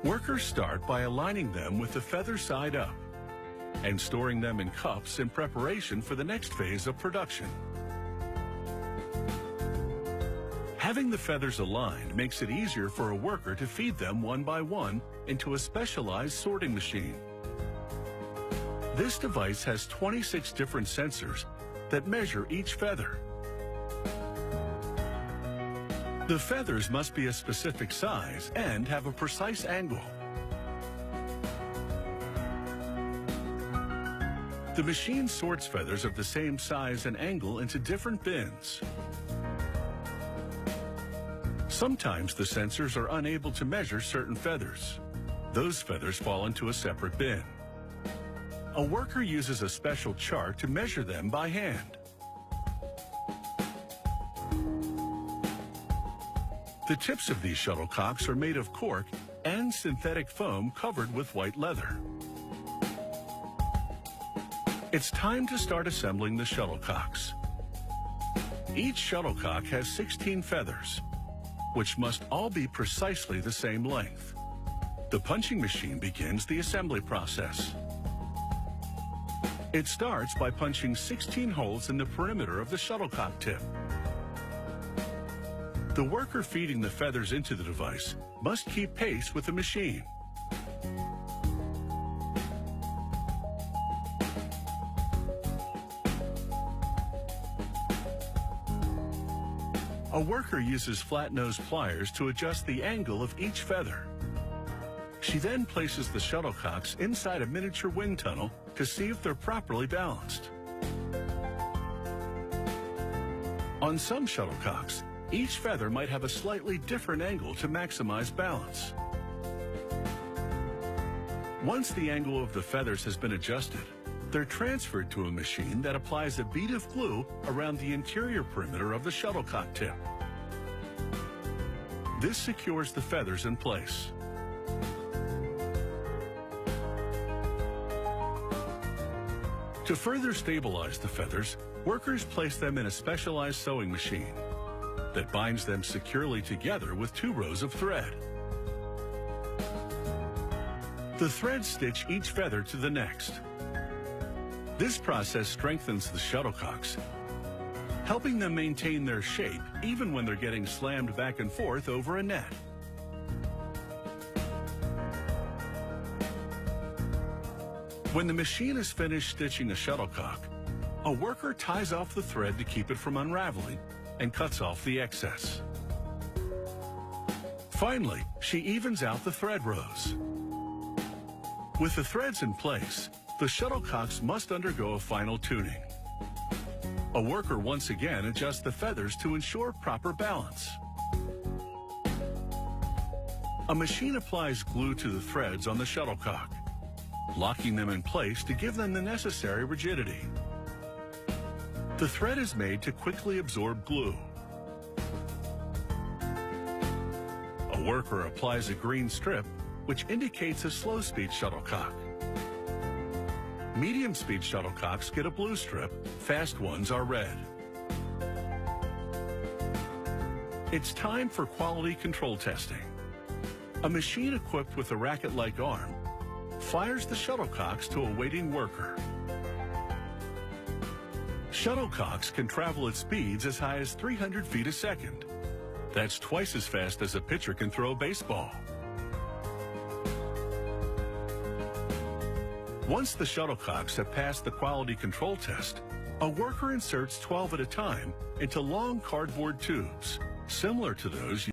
Workers start by aligning them with the feather side up and storing them in cups in preparation for the next phase of production. Having the feathers aligned makes it easier for a worker to feed them one by one into a specialized sorting machine. This device has 26 different sensors that measure each feather. The feathers must be a specific size and have a precise angle. The machine sorts feathers of the same size and angle into different bins. Sometimes the sensors are unable to measure certain feathers. Those feathers fall into a separate bin. A worker uses a special chart to measure them by hand. The tips of these shuttlecocks are made of cork and synthetic foam covered with white leather. It's time to start assembling the shuttlecocks. Each shuttlecock has 16 feathers, which must all be precisely the same length. The punching machine begins the assembly process. It starts by punching 16 holes in the perimeter of the shuttlecock tip. The worker feeding the feathers into the device must keep pace with the machine. A worker uses flat-nosed pliers to adjust the angle of each feather. She then places the shuttlecocks inside a miniature wind tunnel to see if they're properly balanced. On some shuttlecocks, each feather might have a slightly different angle to maximize balance. Once the angle of the feathers has been adjusted, they're transferred to a machine that applies a bead of glue around the interior perimeter of the shuttlecock tip. This secures the feathers in place. To further stabilize the feathers, workers place them in a specialized sewing machine that binds them securely together with 2 rows of thread. The threads stitch each feather to the next. This process strengthens the shuttlecocks, helping them maintain their shape even when they're getting slammed back and forth over a net. When the machine is finished stitching a shuttlecock, a worker ties off the thread to keep it from unraveling and cuts off the excess. Finally, she evens out the thread rows. With the threads in place, the shuttlecocks must undergo a final tuning. A worker once again adjusts the feathers to ensure proper balance. A machine applies glue to the threads on the shuttlecock, locking them in place to give them the necessary rigidity. The thread is made to quickly absorb glue. A worker applies a green strip, which indicates a slow-speed shuttlecock. Medium-speed shuttlecocks get a blue strip, fast ones are red. It's time for quality control testing. A machine equipped with a racket-like arm fires the shuttlecocks to a waiting worker. Shuttlecocks can travel at speeds as high as 300 feet a second. That's twice as fast as a pitcher can throw a baseball. Once the shuttlecocks have passed the quality control test, a worker inserts 12 at a time into long cardboard tubes, similar to those